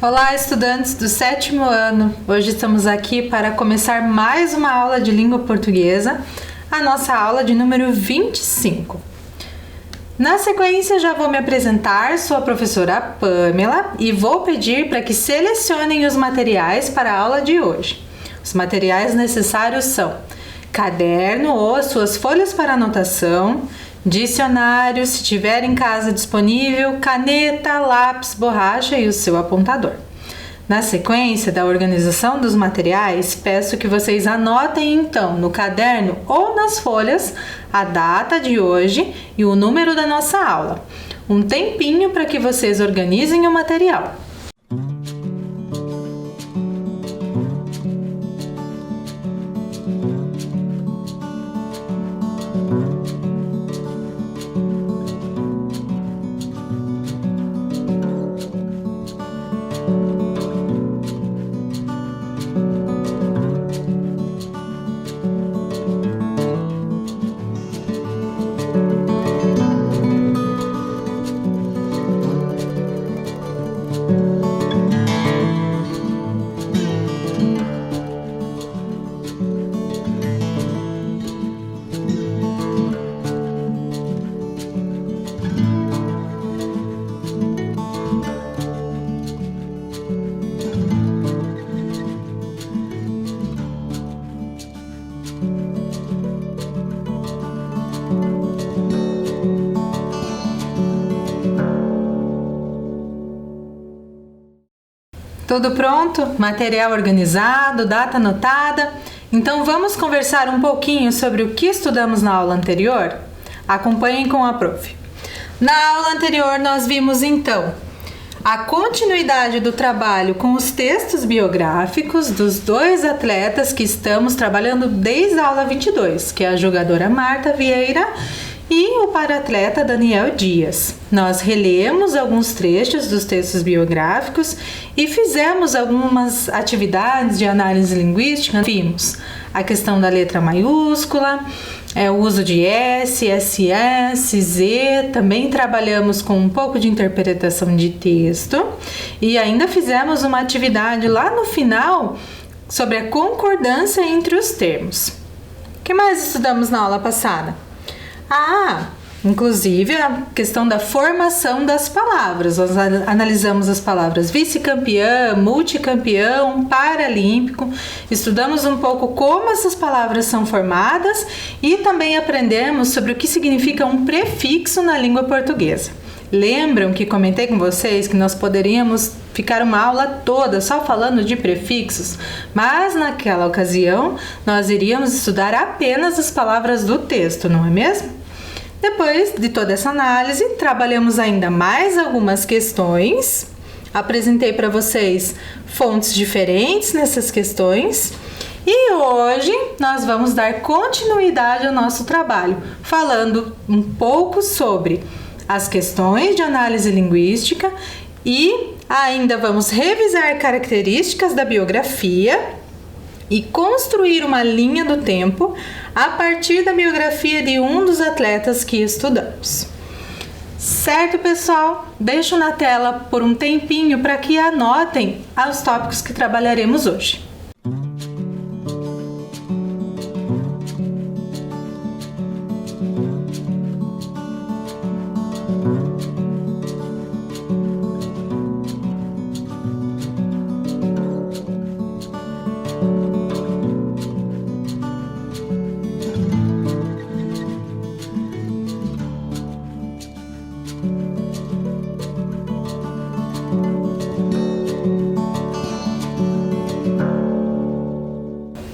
Olá, estudantes do 7º ano! Hoje estamos aqui para começar mais uma aula de língua portuguesa, a nossa aula de número 25. Na sequência, já vou me apresentar, sou a professora Pamela e vou pedir para que selecionem os materiais para a aula de hoje. Os materiais necessários são caderno ou as suas folhas para anotação, dicionário, se tiver em casa disponível, caneta, lápis, borracha e o seu apontador. Na sequência da organização dos materiais, peço que vocês anotem então no caderno ou nas folhas a data de hoje e o número da nossa aula. Um tempinho para que vocês organizem o material. Tudo pronto? Material organizado, data anotada? Então vamos conversar um pouquinho sobre o que estudamos na aula anterior? Acompanhem com a prof. Na aula anterior nós vimos então a continuidade do trabalho com os textos biográficos dos dois atletas que estamos trabalhando desde a aula 22, que é a jogadora Marta Vieira e o para-atleta Daniel Dias. Nós relemos alguns trechos dos textos biográficos e fizemos algumas atividades de análise linguística. Vimos a questão da letra maiúscula, o uso de S, SS, Z, também trabalhamos com um pouco de interpretação de texto e ainda fizemos uma atividade lá no final sobre a concordância entre os termos. O que mais estudamos na aula passada? Inclusive a questão da formação das palavras. Nós analisamos as palavras vice-campeã, multicampeão, paralímpico. Estudamos um pouco como essas palavras são formadas e também aprendemos sobre o que significa um prefixo na língua portuguesa. Lembram que comentei com vocês que nós poderíamos ficar uma aula toda só falando de prefixos, mas naquela ocasião nós iríamos estudar apenas as palavras do texto, não é mesmo? Depois de toda essa análise, trabalhamos ainda mais algumas questões. Apresentei para vocês fontes diferentes nessas questões. E hoje nós vamos dar continuidade ao nosso trabalho, falando um pouco sobre as questões de análise linguística e ainda vamos revisar características da biografia e construir uma linha do tempo a partir da biografia de um dos atletas que estudamos. Certo, pessoal? Deixo na tela por um tempinho para que anotem os tópicos que trabalharemos hoje.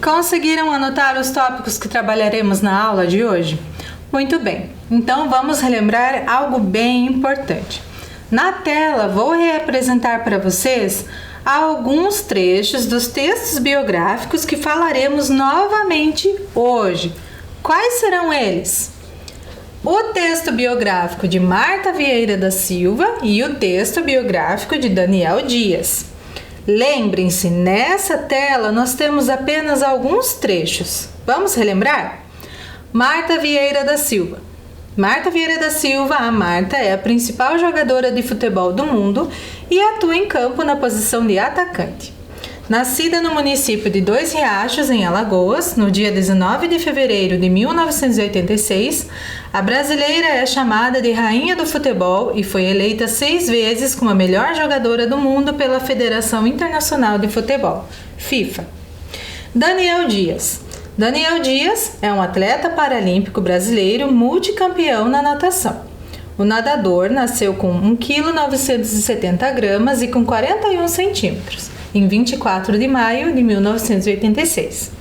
Conseguiram anotar os tópicos que trabalharemos na aula de hoje? Muito bem, então vamos relembrar algo bem importante. Na tela vou reapresentar para vocês alguns trechos dos textos biográficos que falaremos novamente hoje. Quais serão eles? O texto biográfico de Marta Vieira da Silva e o texto biográfico de Daniel Dias. Lembrem-se, nessa tela nós temos apenas alguns trechos. Vamos relembrar? Marta Vieira da Silva. Marta Vieira da Silva, a Marta, é a principal jogadora de futebol do mundo e atua em campo na posição de atacante. Nascida no município de Dois Riachos, em Alagoas, no dia 19 de fevereiro de 1986, a brasileira é chamada de Rainha do Futebol e foi eleita 6 vezes como a melhor jogadora do mundo pela Federação Internacional de Futebol, FIFA. Daniel Dias. Daniel Dias é um atleta paralímpico brasileiro multicampeão na natação. O nadador nasceu com 1,970 kg e com 41 centímetros, em 24 de maio de 1986.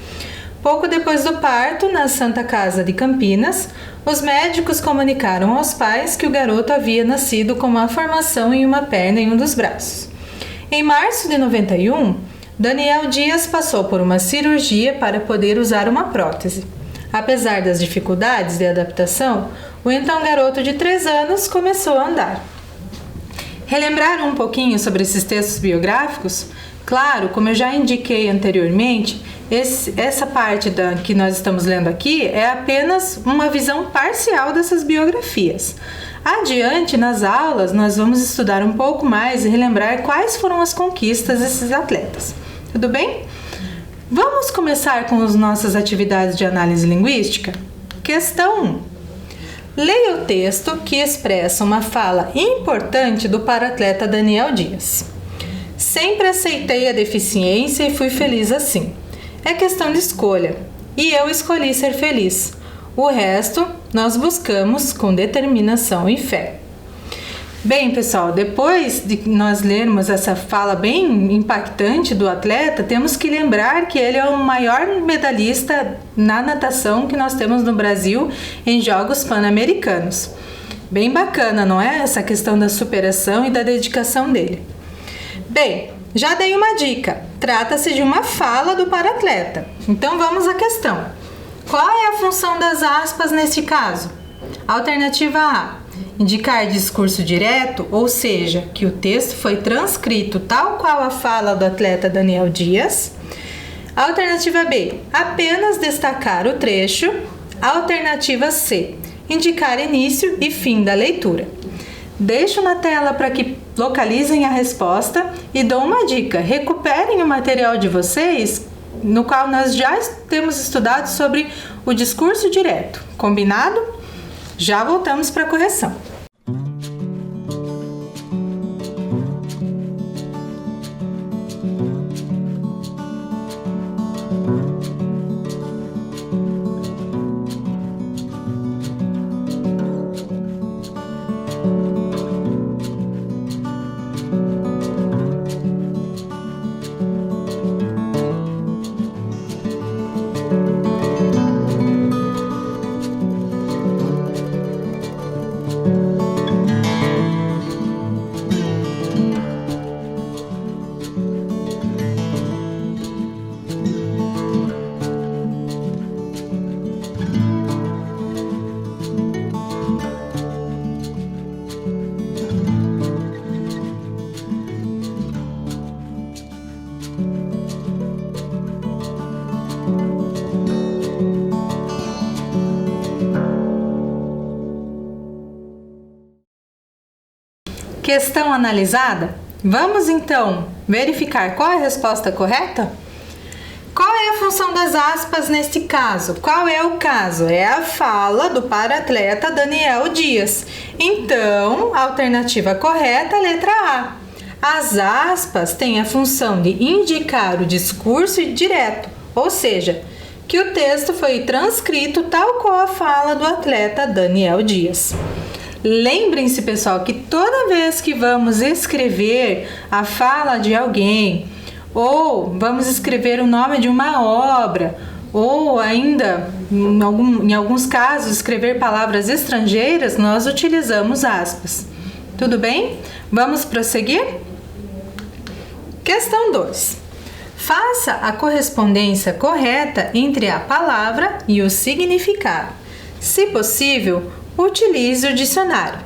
Pouco depois do parto, na Santa Casa de Campinas, os médicos comunicaram aos pais que o garoto havia nascido com uma formação em uma perna e um dos braços. Em março de 91, Daniel Dias passou por uma cirurgia para poder usar uma prótese. Apesar das dificuldades de adaptação, o então garoto de 3 anos começou a andar. Relembrar um pouquinho sobre esses textos biográficos? Claro, como eu já indiquei anteriormente, essa parte que nós estamos lendo aqui é apenas uma visão parcial dessas biografias. Adiante, nas aulas, nós vamos estudar um pouco mais e relembrar quais foram as conquistas desses atletas. Tudo bem? Vamos começar com as nossas atividades de análise linguística? Questão 1. Leia o texto que expressa uma fala importante do paratleta Daniel Dias. Sempre aceitei a deficiência e fui feliz assim. É questão de escolha, e eu escolhi ser feliz. O resto nós buscamos com determinação e fé. Bem, pessoal, depois de nós lermos essa fala bem impactante do atleta, temos que lembrar que ele é o maior medalhista na natação que nós temos no Brasil em Jogos Pan-Americanos. Bem bacana, não é? Essa questão da superação e da dedicação dele. Bem, já dei uma dica. Trata-se de uma fala do paratleta. Então vamos à questão. Qual é a função das aspas neste caso? Alternativa A. Indicar discurso direto, ou seja, que o texto foi transcrito tal qual a fala do atleta Daniel Dias. Alternativa B. Apenas destacar o trecho. Alternativa C. Indicar início e fim da leitura. Deixo na tela para que localizem a resposta e dou uma dica. Recuperem o material de vocês, no qual nós já temos estudado sobre o discurso direto. Combinado? Já voltamos para a correção. Questão analisada? Vamos então verificar qual é a resposta correta? Qual é a função das aspas neste caso? Qual é o caso? É a fala do paratleta Daniel Dias. Então, a alternativa correta é a letra A. As aspas têm a função de indicar o discurso direto, ou seja, que o texto foi transcrito tal qual a fala do atleta Daniel Dias. Lembrem-se, pessoal, que toda vez que vamos escrever a fala de alguém, ou vamos escrever o nome de uma obra, ou ainda, em alguns casos, escrever palavras estrangeiras, nós utilizamos aspas. Tudo bem? Vamos prosseguir? Questão 2. Faça a correspondência correta entre a palavra e o significado. Se possível, utilize o dicionário.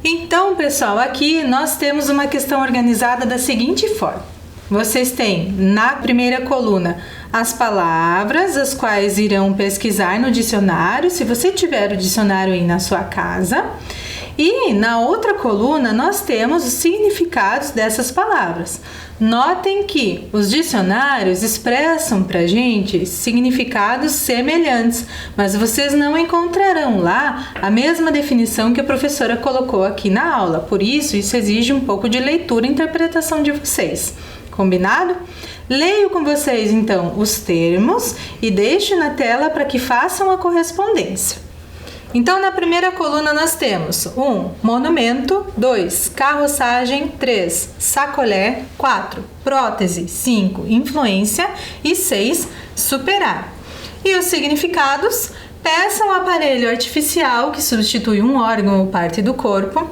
Então, pessoal, aqui nós temos uma questão organizada da seguinte forma. vocês têm na primeira coluna as palavras, as quais irão pesquisar no dicionário, se você tiver o dicionário aí na sua casa. E na outra coluna nós temos os significados dessas palavras. Notem que os dicionários expressam pra gente significados semelhantes, mas vocês não encontrarão lá a mesma definição que a professora colocou aqui na aula. Por isso exige um pouco de leitura e interpretação de vocês. Combinado? Leio com vocês então os termos e deixo na tela para que façam a correspondência. Então, na primeira coluna nós temos 1. Monumento, 2. Carroçagem, 3. Sacolé, 4. Prótese, 5. Influência e 6. Superar. E os significados: peça ou aparelho artificial que substitui um órgão ou parte do corpo.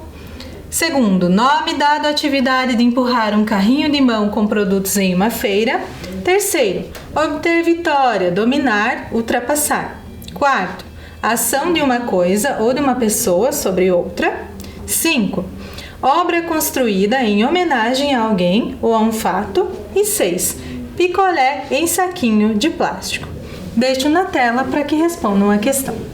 Segundo, nome dado à atividade de empurrar um carrinho de mão com produtos em uma feira. Terceiro, obter vitória, dominar, ultrapassar. Quarto, ação de uma coisa ou de uma pessoa sobre outra. 5. Obra construída em homenagem a alguém ou a um fato. E 6. Picolé em saquinho de plástico. Deixo na tela para que respondam a questão.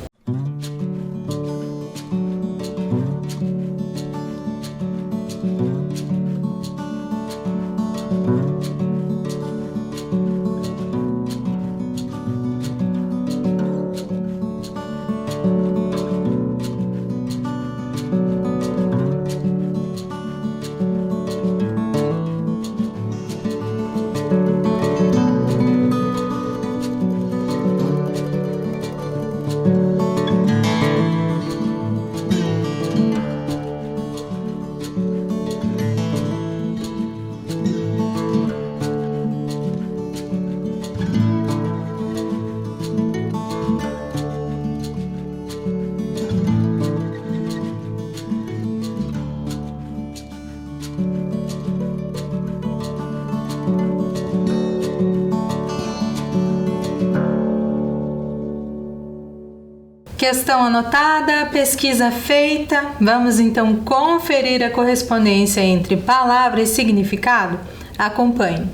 Questão anotada, pesquisa feita. Vamos então conferir a correspondência entre palavra e significado? Acompanhe.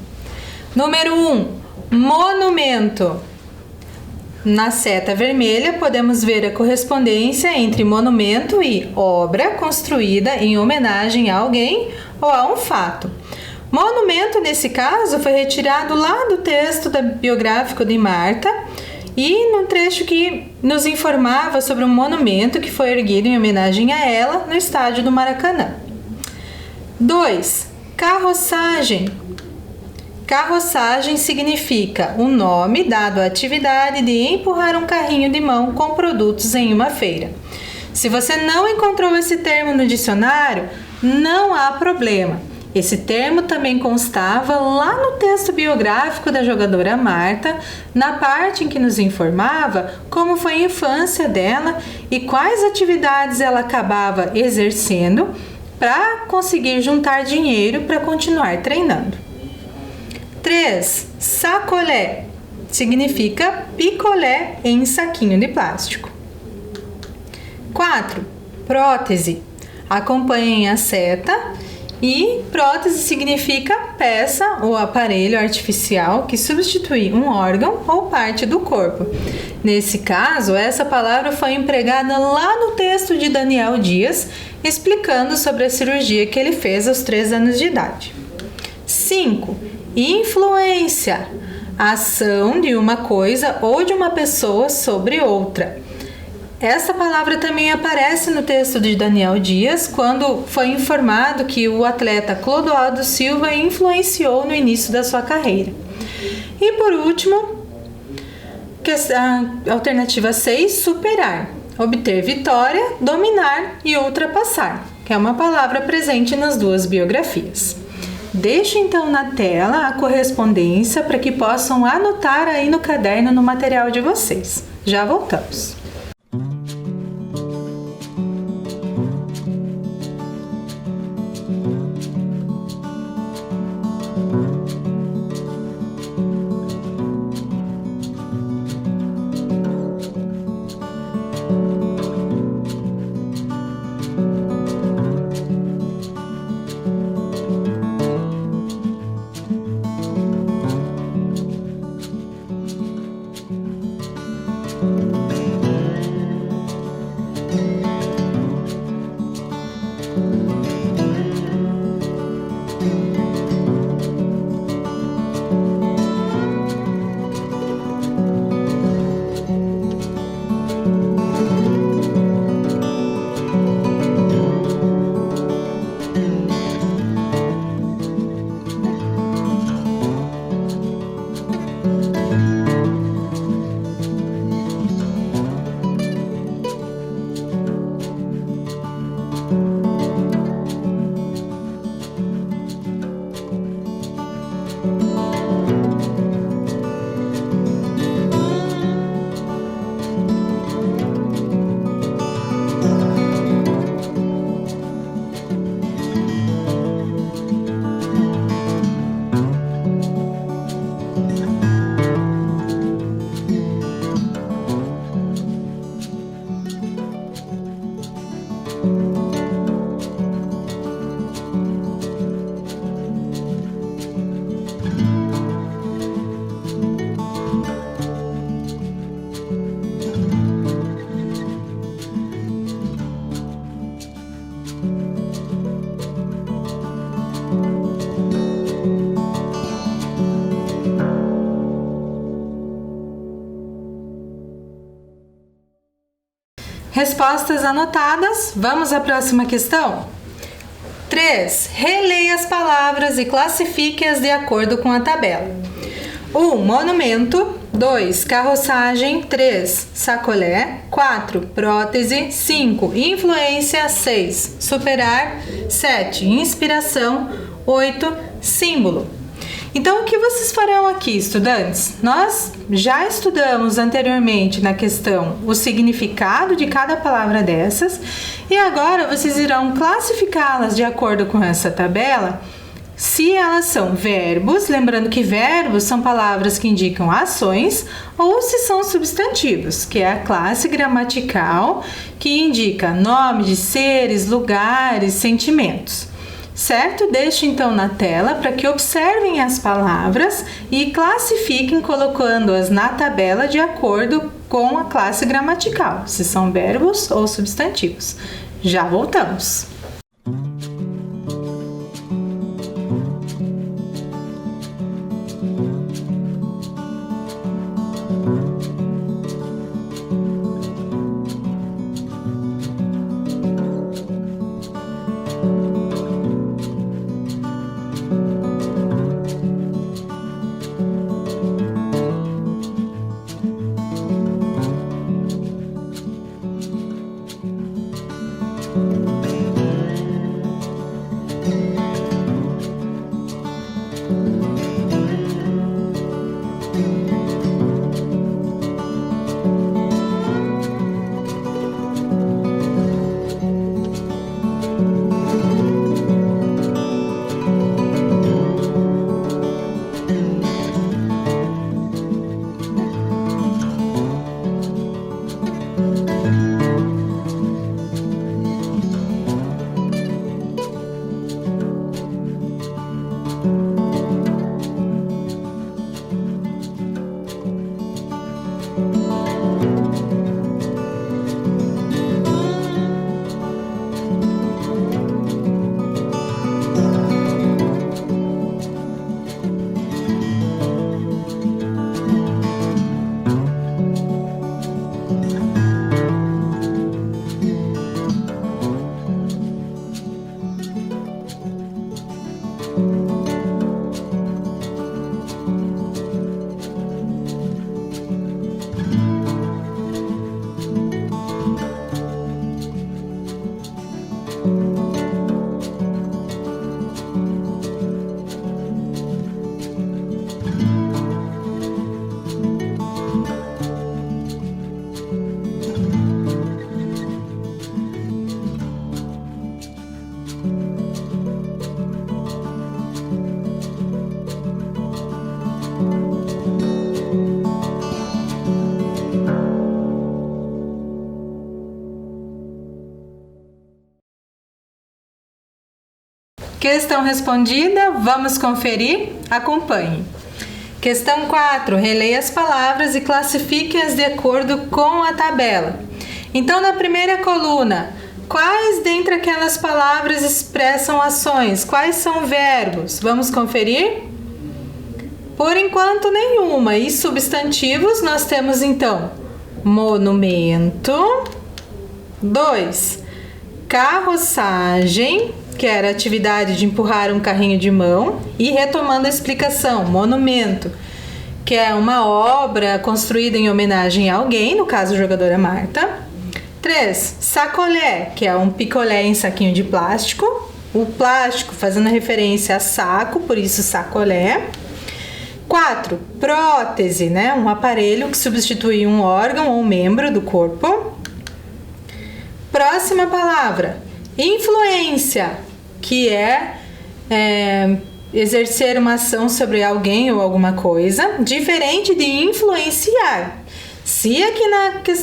Número 1. Monumento. Na seta vermelha podemos ver a correspondência entre monumento e obra construída em homenagem a alguém ou a um fato. Monumento, nesse caso, foi retirado lá do texto biográfico de Marta, e no trecho que nos informava sobre um monumento que foi erguido em homenagem a ela no estádio do Maracanã. 2. Carroçagem. Carroçagem significa o nome dado à atividade de empurrar um carrinho de mão com produtos em uma feira. Se você não encontrou esse termo no dicionário, não há problema. Esse termo também constava lá no texto biográfico da jogadora Marta, na parte em que nos informava como foi a infância dela e quais atividades ela acabava exercendo para conseguir juntar dinheiro para continuar treinando. 3. Sacolé significa picolé em saquinho de plástico. 4. Prótese. Acompanhem a seta. E prótese significa peça ou aparelho artificial que substitui um órgão ou parte do corpo. Nesse caso, essa palavra foi empregada lá no texto de Daniel Dias, explicando sobre a cirurgia que ele fez aos 3 anos de idade. 5. Influência. Ação de uma coisa ou de uma pessoa sobre outra. Essa palavra também aparece no texto de Daniel Dias, quando foi informado que o atleta Clodoaldo Silva influenciou no início da sua carreira. E por último, a alternativa 6, superar. Obter vitória, dominar e ultrapassar, que é uma palavra presente nas duas biografias. Deixo então na tela a correspondência para que possam anotar aí no caderno no material de vocês. Já voltamos. Respostas anotadas. Vamos à próxima questão? 3. Releia as palavras e classifique-as de acordo com a tabela. 1. Monumento. 2. Carroçagem. 3. Sacolé. 4. Prótese. 5. Influência. 6. Superar. 7. Inspiração. 8. Símbolo. Então, o que vocês farão aqui, estudantes? Nós já estudamos anteriormente na questão o significado de cada palavra dessas e agora vocês irão classificá-las de acordo com essa tabela, se elas são verbos, lembrando que verbos são palavras que indicam ações, ou se são substantivos, que é a classe gramatical que indica nome de seres, lugares, sentimentos. Certo? Deixo então na tela para que observem as palavras e classifiquem colocando-as na tabela de acordo com a classe gramatical, se são verbos ou substantivos. Já voltamos! Questão respondida, vamos conferir? Acompanhe. Questão 4. Releia as palavras e classifique-as de acordo com a tabela. Então, na primeira coluna, quais dentre aquelas palavras expressam ações? Quais são verbos? Vamos conferir? Por enquanto, nenhuma. E substantivos, nós temos então monumento. 2. Carroçagem, que era a atividade de empurrar um carrinho de mão. E retomando a explicação, monumento, que é uma obra construída em homenagem a alguém, no caso a jogadora Marta. 3. Sacolé, que é um picolé em saquinho de plástico. O plástico fazendo referência a saco, por isso sacolé. 4. Prótese, né? Um aparelho que substitui um órgão ou membro do corpo. Próxima palavra, influência, que é exercer uma ação sobre alguém ou alguma coisa, diferente de influenciar. Se aqui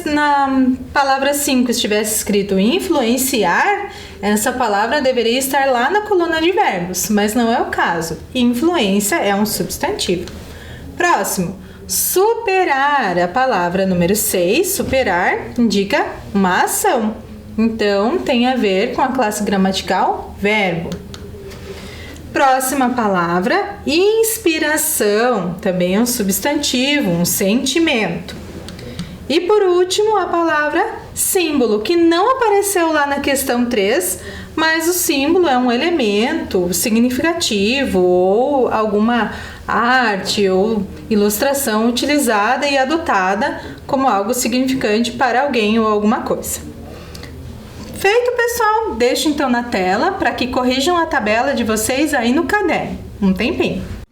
na palavra 5 estivesse escrito influenciar, essa palavra deveria estar lá na coluna de verbos, mas não é o caso. Influência é um substantivo. Próximo, superar. A palavra número 6, superar, indica uma ação. Então, tem a ver com a classe gramatical verbo. Próxima palavra, inspiração. Também é um substantivo, um sentimento. E por último, a palavra símbolo, que não apareceu lá na questão 3, mas o símbolo é um elemento significativo ou alguma arte ou ilustração utilizada e adotada como algo significante para alguém ou alguma coisa. Feito, pessoal, deixo então na tela para que corrijam a tabela de vocês aí no caderno. Um tempinho.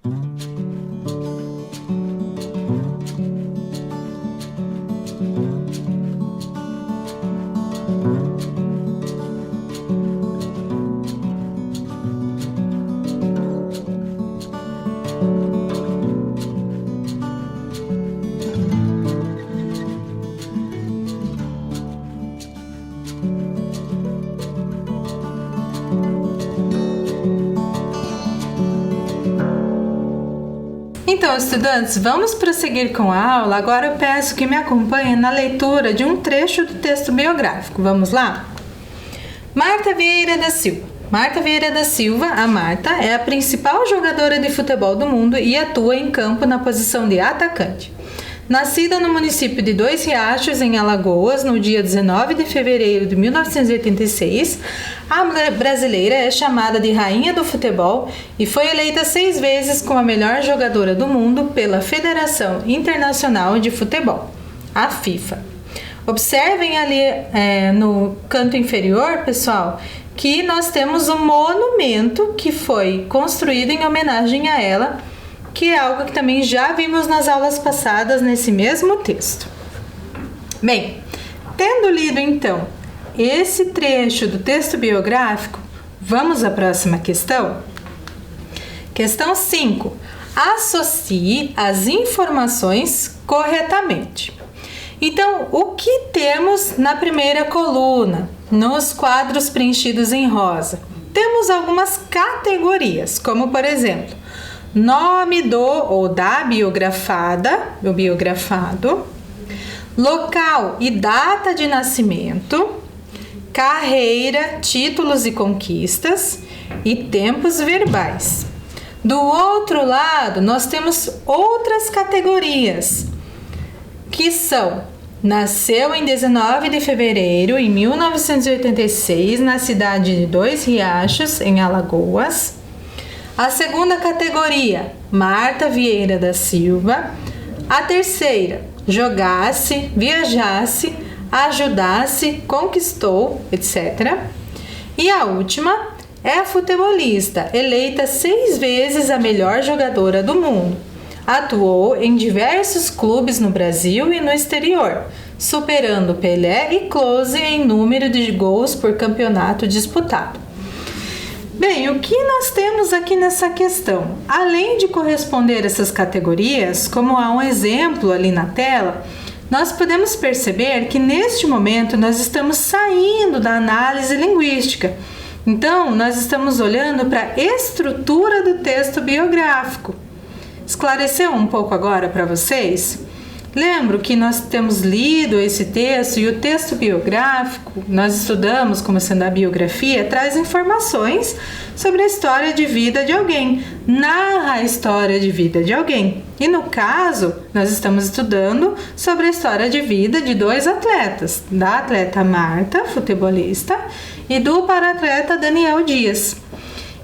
Então, estudantes, vamos prosseguir com a aula. Agora eu peço que me acompanhem na leitura de um trecho do texto biográfico. Vamos lá? Marta Vieira da Silva. Marta Vieira da Silva, a Marta, é a principal jogadora de futebol do mundo e atua em campo na posição de atacante. Nascida no município de Dois Riachos, em Alagoas, no dia 19 de fevereiro de 1986, a brasileira é chamada de Rainha do Futebol e foi eleita 6 vezes como a melhor jogadora do mundo pela Federação Internacional de Futebol, a FIFA. Observem ali no canto inferior, pessoal, que nós temos um monumento que foi construído em homenagem a ela, que é algo que também já vimos nas aulas passadas nesse mesmo texto. Bem, tendo lido então esse trecho do texto biográfico, vamos à próxima questão? Questão 5. Associe as informações corretamente. Então, o que temos na primeira coluna, nos quadros preenchidos em rosa? Temos algumas categorias, como por exemplo, nome do ou da biografada, o biografado, local e data de nascimento, carreira, títulos e conquistas e tempos verbais. Do outro lado, nós temos outras categorias, que são: nasceu em 19 de fevereiro de 1986 na cidade de Dois Riachos, em Alagoas. A segunda categoria, Marta Vieira da Silva. A terceira, jogasse, viajasse, ajudasse, conquistou, etc. E a última é a futebolista, eleita 6 vezes a melhor jogadora do mundo. Atuou em diversos clubes no Brasil e no exterior, superando Pelé e Klose em número de gols por campeonato disputado. Bem, o que nós temos aqui nessa questão? Além de corresponder a essas categorias, como há um exemplo ali na tela, nós podemos perceber que neste momento nós estamos saindo da análise linguística. Então, nós estamos olhando para a estrutura do texto biográfico. Esclareceu um pouco agora para vocês? Lembro que nós temos lido esse texto e o texto biográfico, nós estudamos como sendo a biografia, traz informações sobre a história de vida de alguém, narra a história de vida de alguém. E no caso, nós estamos estudando sobre a história de vida de 2 atletas, da atleta Marta, futebolista, e do paratleta Daniel Dias.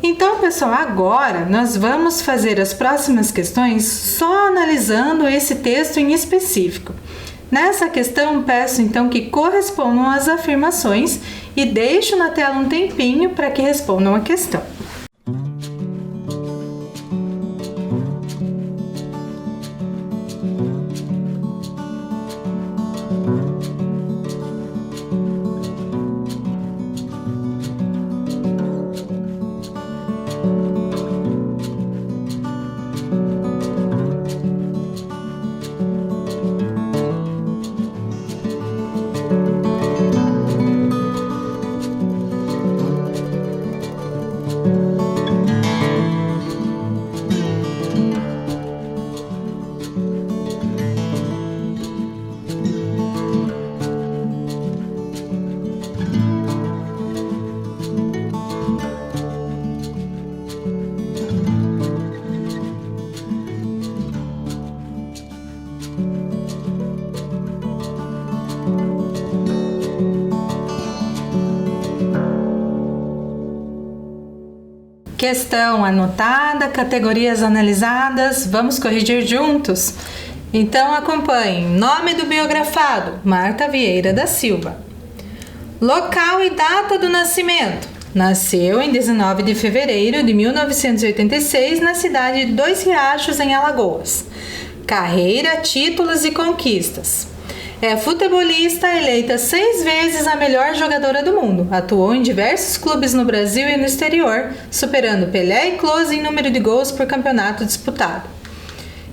Então, pessoal, agora nós vamos fazer as próximas questões só analisando esse texto em específico. Nessa questão, peço então que correspondam às afirmações e deixo na tela um tempinho para que respondam a questão. Questão anotada, categorias analisadas, vamos corrigir juntos? Então acompanhe. Nome do biografado: Marta Vieira da Silva. Local e data do nascimento: nasceu em 19 de fevereiro de 1986 na cidade de Dois Riachos, em Alagoas. Carreira, títulos e conquistas: é futebolista, eleita 6 vezes a melhor jogadora do mundo. Atuou em diversos clubes no Brasil e no exterior, superando Pelé e Klose em número de gols por campeonato disputado.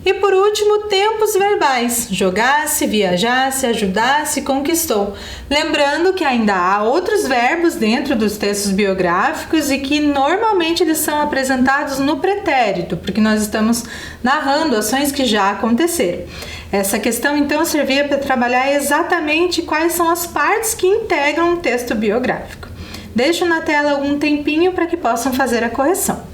E por último, tempos verbais: jogasse, viajasse, ajudasse, conquistou. Lembrando que ainda há outros verbos dentro dos textos biográficos e que normalmente eles são apresentados no pretérito, porque nós estamos narrando ações que já aconteceram. Essa questão então servia para trabalhar exatamente quais são as partes que integram um texto biográfico. Deixo na tela algum tempinho para que possam fazer a correção.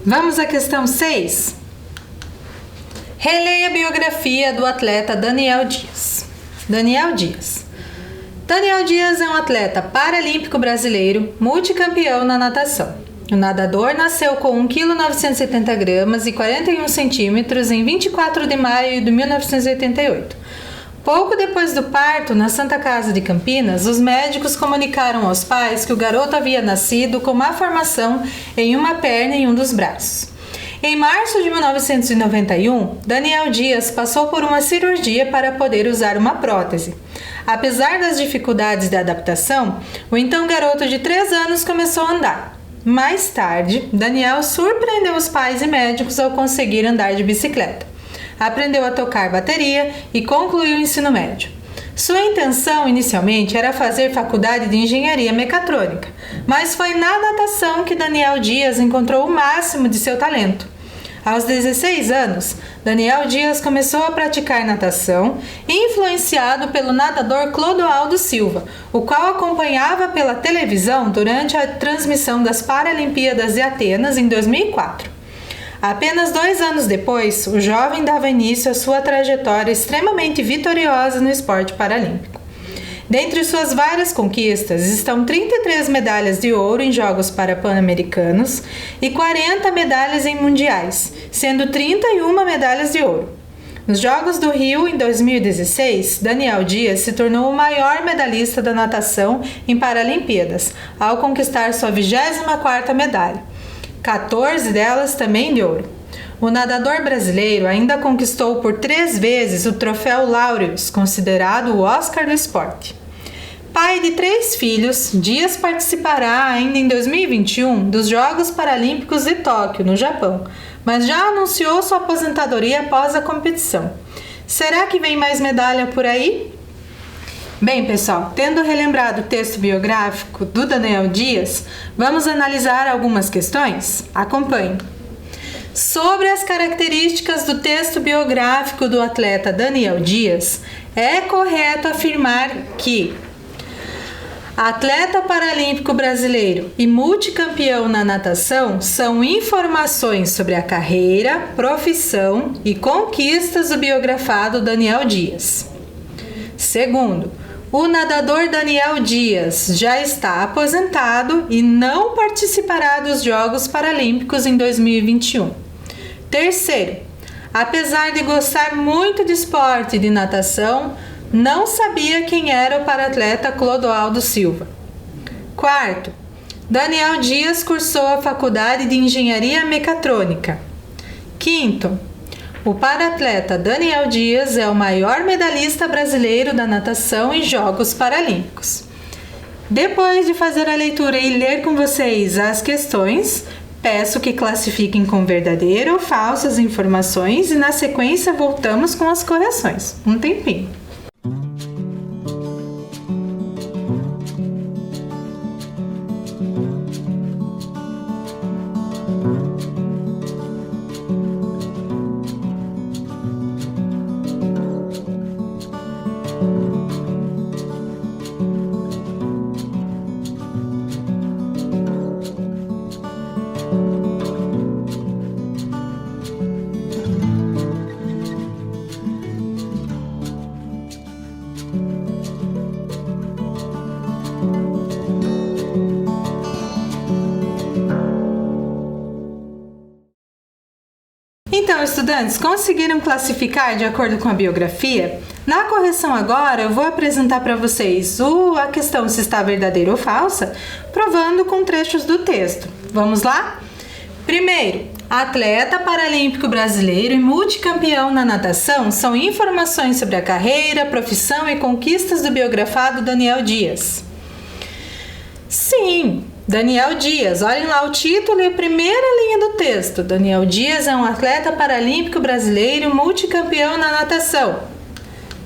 Vamos à questão 6. Releia a biografia do atleta Daniel Dias. Daniel Dias é um atleta paralímpico brasileiro, multicampeão na natação. O nadador nasceu com 1,970 kg e 41 centímetros em 24 de maio de 1988. Pouco depois do parto, na Santa Casa de Campinas, os médicos comunicaram aos pais que o garoto havia nascido com má formação em uma perna e um dos braços. Em março de 1991, Daniel Dias passou por uma cirurgia para poder usar uma prótese. Apesar das dificuldades de adaptação, o então garoto de 3 anos começou a andar. Mais tarde, Daniel surpreendeu os pais e médicos ao conseguir andar de bicicleta. Aprendeu a tocar bateria e concluiu o ensino médio. Sua intenção inicialmente era fazer faculdade de engenharia mecatrônica, mas foi na natação que Daniel Dias encontrou o máximo de seu talento. Aos 16 anos, Daniel Dias começou a praticar natação, influenciado pelo nadador Clodoaldo Silva, o qual acompanhava pela televisão durante a transmissão das Paralimpíadas de Atenas em 2004. Apenas 2 anos depois, o jovem dava início à sua trajetória extremamente vitoriosa no esporte paralímpico. Dentre suas várias conquistas estão 33 medalhas de ouro em Jogos Pan-Americanos e 40 medalhas em mundiais, sendo 31 medalhas de ouro. Nos Jogos do Rio, em 2016, Daniel Dias se tornou o maior medalhista da natação em Paralimpíadas, ao conquistar sua 24ª medalha. 14 delas também de ouro. O nadador brasileiro ainda conquistou por 3 vezes o troféu Laureus, considerado o Oscar do esporte. Pai de 3 filhos, Dias participará ainda em 2021 dos Jogos Paralímpicos de Tóquio, no Japão, mas já anunciou sua aposentadoria após a competição. Será que vem mais medalha por aí? Bem, pessoal, tendo relembrado o texto biográfico do Daniel Dias, vamos analisar algumas questões? Acompanhe. Sobre as características do texto biográfico do atleta Daniel Dias, é correto afirmar que atleta paralímpico brasileiro e multicampeão na natação são informações sobre a carreira, profissão e conquistas do biografado Daniel Dias. Segundo, o nadador Daniel Dias já está aposentado e não participará dos Jogos Paralímpicos em 2021. Terceiro, apesar de gostar muito de esporte e de natação, não sabia quem era o paratleta Clodoaldo Silva. Quarto, Daniel Dias cursou a Faculdade de Engenharia Mecatrônica. Quinto, o paratleta Daniel Dias é o maior medalhista brasileiro da natação em Jogos Paralímpicos. Depois de fazer a leitura e ler com vocês as questões, peço que classifiquem com verdadeira ou falsa as informações e na sequência voltamos com as correções. Um tempinho. Então, estudantes, conseguiram classificar de acordo com a biografia? Na correção agora, eu vou apresentar para vocês a questão se está verdadeira ou falsa, provando com trechos do texto. Vamos lá? Primeiro, atleta paralímpico brasileiro e multicampeão na natação são informações sobre a carreira, profissão e conquistas do biografado Daniel Dias. Sim, Daniel Dias, olhem lá o título e a primeira linha do texto. Daniel Dias é um atleta paralímpico brasileiro multicampeão na natação.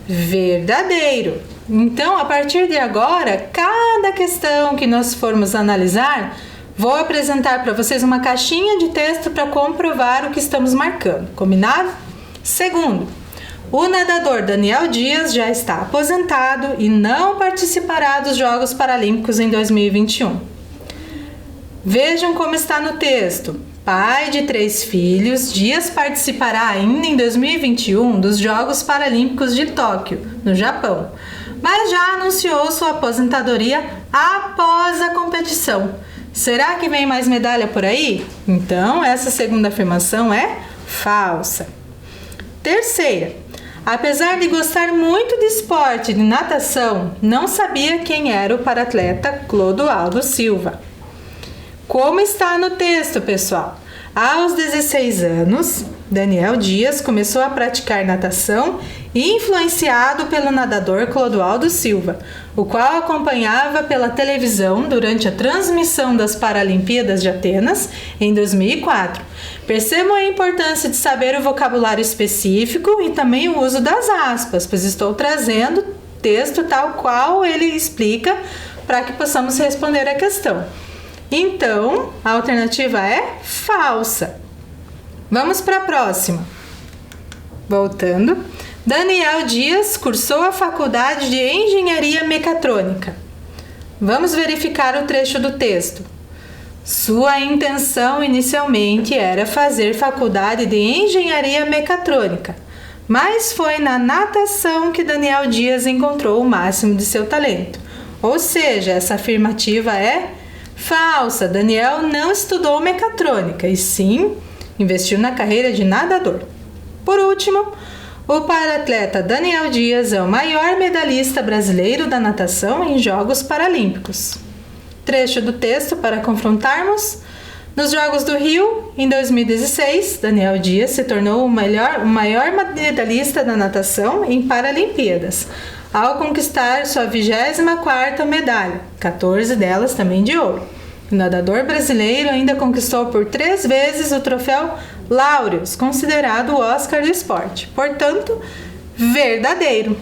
Verdadeiro. Então, a partir de agora, cada questão que nós formos analisar, vou apresentar para vocês uma caixinha de texto para comprovar o que estamos marcando. Combinado? Segundo, o nadador Daniel Dias já está aposentado e não participará dos Jogos Paralímpicos em 2021. Vejam como está no texto. Pai de 3 filhos, Dias participará ainda em 2021 dos Jogos Paralímpicos de Tóquio, no Japão, mas já anunciou sua aposentadoria após a competição. Será que vem mais medalha por aí? Então, essa segunda afirmação é falsa. Terceira, apesar de gostar muito de esporte de natação, não sabia quem era o paratleta Clodoaldo Silva. Como está no texto, pessoal? Aos 16 anos, Daniel Dias começou a praticar natação influenciado pelo nadador Clodoaldo Silva, o qual acompanhava pela televisão durante a transmissão das Paralimpíadas de Atenas em 2004. Percebam a importância de saber o vocabulário específico e também o uso das aspas, pois estou trazendo texto tal qual ele explica para que possamos responder a questão. Então, a alternativa é falsa. Vamos para a próxima. Voltando. Daniel Dias cursou a Faculdade de Engenharia Mecatrônica. Vamos verificar o trecho do texto. Sua intenção inicialmente era fazer faculdade de Engenharia Mecatrônica, mas foi na natação que Daniel Dias encontrou o máximo de seu talento. Ou seja, essa afirmativa é falsa. Daniel não estudou mecatrônica e sim investiu na carreira de nadador. Por último, o paratleta Daniel Dias é o maior medalhista brasileiro da natação em Jogos Paralímpicos. Trecho do texto para confrontarmos. Nos Jogos do Rio, em 2016, Daniel Dias se tornou o maior medalhista da natação em Paralimpíadas, ao conquistar sua 24ª medalha, 14 delas também de ouro. O nadador brasileiro ainda conquistou por 3 vezes o troféu Laureus, considerado o Oscar do esporte. Portanto, verdadeiro.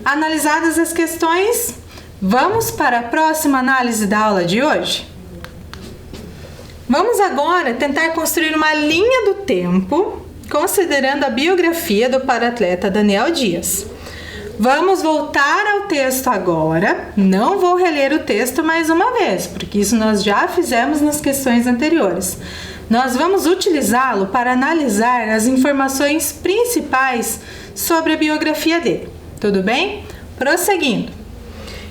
Analisadas as questões, vamos para a próxima análise da aula de hoje? Vamos agora tentar construir uma linha do tempo, considerando a biografia do paratleta Daniel Dias. Vamos voltar ao texto agora. Não vou reler o texto mais uma vez, porque isso nós já fizemos nas questões anteriores. Nós vamos utilizá-lo para analisar as informações principais sobre a biografia dele. Tudo bem? Prosseguindo.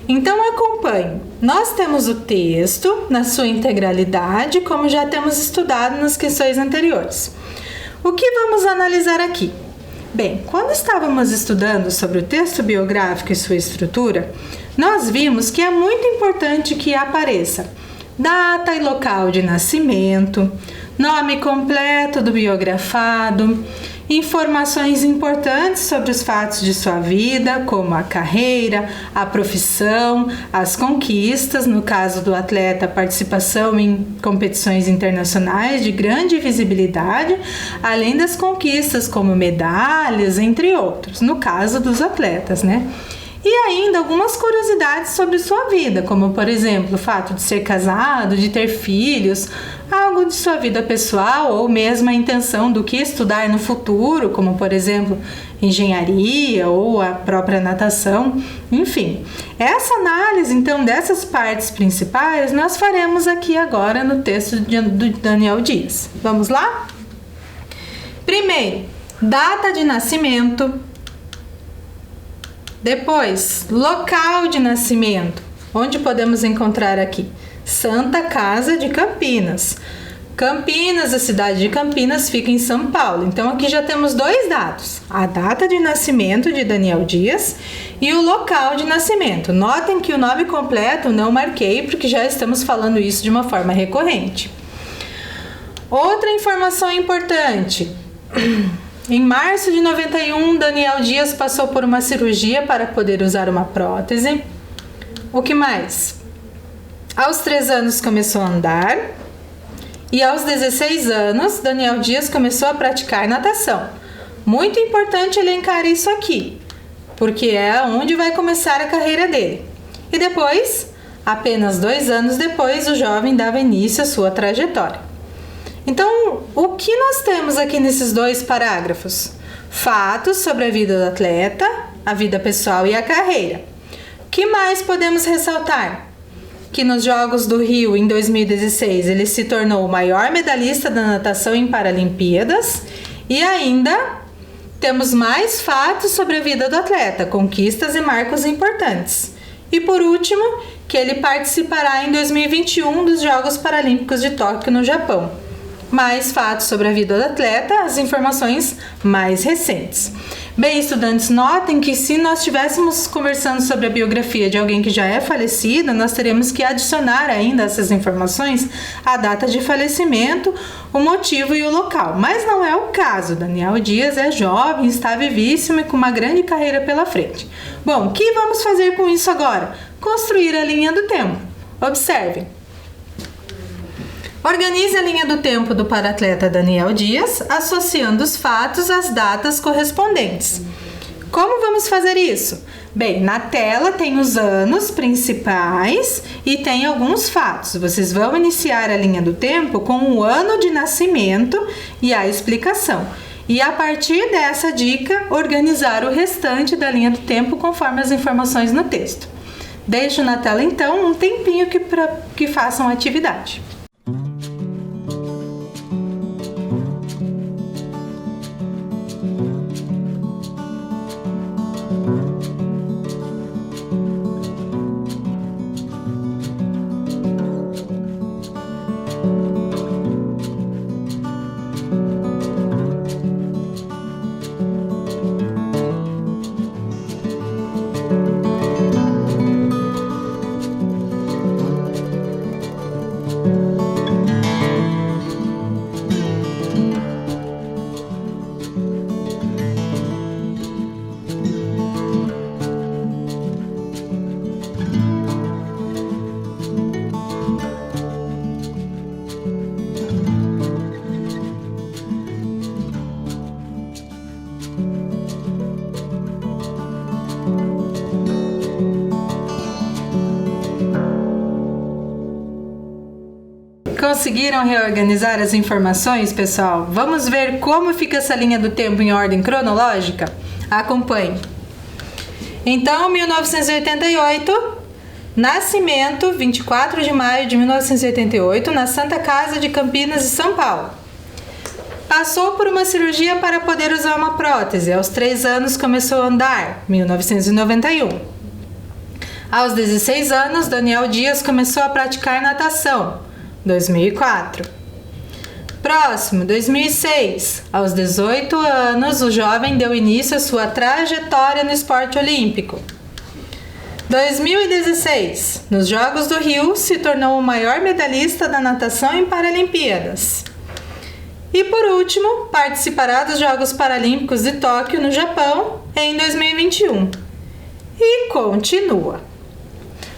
Então acompanhe. Nós temos o texto na sua integralidade, como já temos estudado nas questões anteriores. O que vamos analisar aqui? Bem, quando estávamos estudando sobre o texto biográfico e sua estrutura, nós vimos que é muito importante que apareça data e local de nascimento, nome completo do biografado, informações importantes sobre os fatos de sua vida, como a carreira, a profissão, as conquistas, no caso do atleta, participação em competições internacionais de grande visibilidade, além das conquistas como medalhas, entre outros, no caso dos atletas, né? E ainda algumas curiosidades sobre sua vida, como, por exemplo, o fato de ser casado, de ter filhos, algo de sua vida pessoal ou mesmo a intenção do que estudar no futuro, como, por exemplo, engenharia ou a própria natação, enfim. Essa análise, então, dessas partes principais, nós faremos aqui agora no texto do Daniel Dias. Vamos lá? Primeiro, data de nascimento. Depois, local de nascimento. Onde podemos encontrar aqui? Santa Casa de Campinas. Campinas, a cidade de Campinas, fica em São Paulo. Então, aqui já temos dois dados. A data de nascimento de Daniel Dias e o local de nascimento. Notem que o nome completo não marquei, porque já estamos falando isso de uma forma recorrente. Outra informação importante. Em março de 91, Daniel Dias passou por uma cirurgia para poder usar uma prótese. O que mais? Aos 3 anos começou a andar e aos 16 anos, Daniel Dias começou a praticar natação. Muito importante elencar isso aqui, porque é onde vai começar a carreira dele. E depois, apenas 2 anos depois, o jovem dava início à sua trajetória. Então, o que nós temos aqui nesses 2 parágrafos? Fatos sobre a vida do atleta, a vida pessoal e a carreira. O que mais podemos ressaltar? Que nos Jogos do Rio, em 2016, ele se tornou o maior medalhista da natação em Paralimpíadas. E ainda temos mais fatos sobre a vida do atleta, conquistas e marcos importantes. E por último, que ele participará em 2021 dos Jogos Paralímpicos de Tóquio, no Japão. Mais fatos sobre a vida do atleta, as informações mais recentes. Bem, estudantes, notem que se nós estivéssemos conversando sobre a biografia de alguém que já é falecido, nós teremos que adicionar ainda essas informações a data de falecimento, o motivo e o local. Mas não é o caso. Daniel Dias é jovem, está vivíssimo e com uma grande carreira pela frente. Bom, o que vamos fazer com isso agora? Construir a linha do tempo. Observem. Organize a linha do tempo do paratleta Daniel Dias, associando os fatos às datas correspondentes. Como vamos fazer isso? Bem, na tela tem os anos principais e tem alguns fatos. Vocês vão iniciar a linha do tempo com o ano de nascimento e a explicação. E a partir dessa dica, organizar o restante da linha do tempo conforme as informações no texto. Deixo na tela então um tempinho para que façam a atividade. Conseguiram reorganizar as informações, pessoal? Vamos ver como fica essa linha do tempo em ordem cronológica? Acompanhe. Então, 1988, nascimento, 24 de maio de 1988, na Santa Casa de Campinas e São Paulo. Passou por uma cirurgia para poder usar uma prótese. Aos 3 anos começou a andar, 1991. Aos 16 anos, Daniel Dias começou a praticar natação, 2004. Próximo, 2006. Aos 18 anos, o jovem deu início à sua trajetória no esporte olímpico. 2016, nos Jogos do Rio, se tornou o maior medalhista da natação em Paralimpíadas. E por último, participará dos Jogos Paralímpicos de Tóquio, no Japão, em 2021. E continua.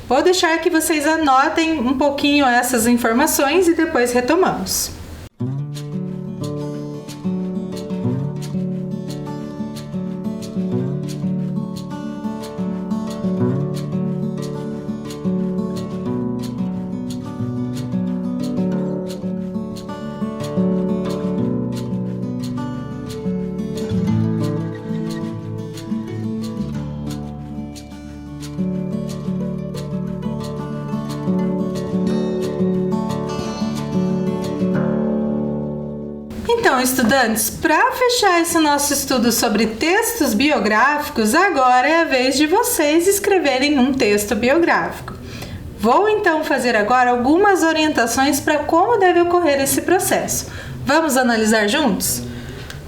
Vou deixar que vocês anotem um pouquinho essas informações e depois retomamos. Então, estudantes, para fechar esse nosso estudo sobre textos biográficos, agora é a vez de vocês escreverem um texto biográfico. Vou então fazer agora algumas orientações para como deve ocorrer esse processo. Vamos analisar juntos?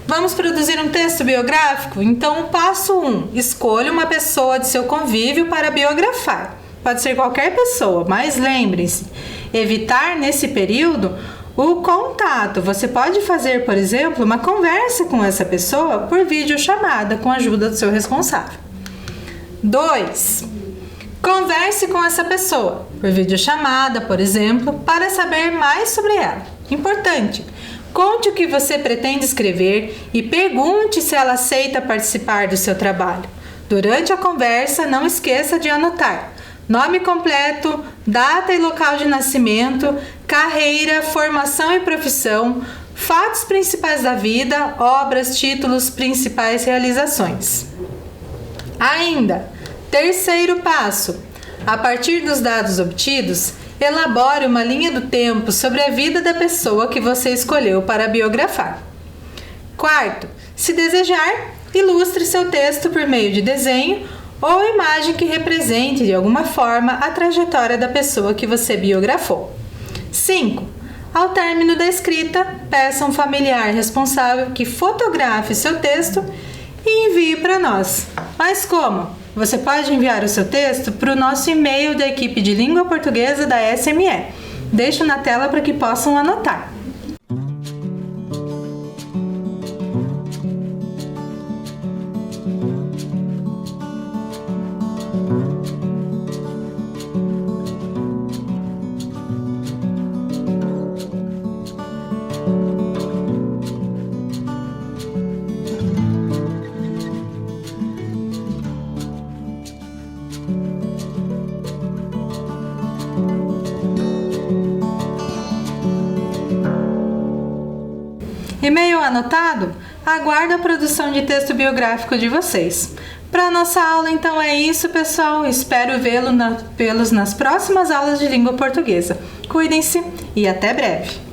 Vamos produzir um texto biográfico? Então, passo 1. Escolha uma pessoa de seu convívio para biografar. Pode ser qualquer pessoa, mas lembrem-se, evitar nesse período o contato. Você pode fazer, por exemplo, uma conversa com essa pessoa por videochamada com a ajuda do seu responsável. 2. Converse com essa pessoa por videochamada, por exemplo, para saber mais sobre ela. Importante, conte o que você pretende escrever e pergunte se ela aceita participar do seu trabalho. Durante a conversa, não esqueça de anotar nome completo, data e local de nascimento, carreira, formação e profissão, fatos principais da vida, obras, títulos, principais realizações. Ainda, terceiro passo. A partir dos dados obtidos, elabore uma linha do tempo sobre a vida da pessoa que você escolheu para biografar. Quarto, se desejar, ilustre seu texto por meio de desenho ou imagem que represente de alguma forma a trajetória da pessoa que você biografou. 5. Ao término da escrita, peça um familiar responsável que fotografe seu texto e envie para nós. Mas como? Você pode enviar o seu texto para o nosso e-mail da equipe de língua portuguesa da SME. Deixo na tela para que possam anotar. E-mail anotado? Aguardo a produção de texto biográfico de vocês. Para a nossa aula, então, é isso, pessoal. Espero vê-los nas próximas aulas de língua portuguesa. Cuidem-se e até breve!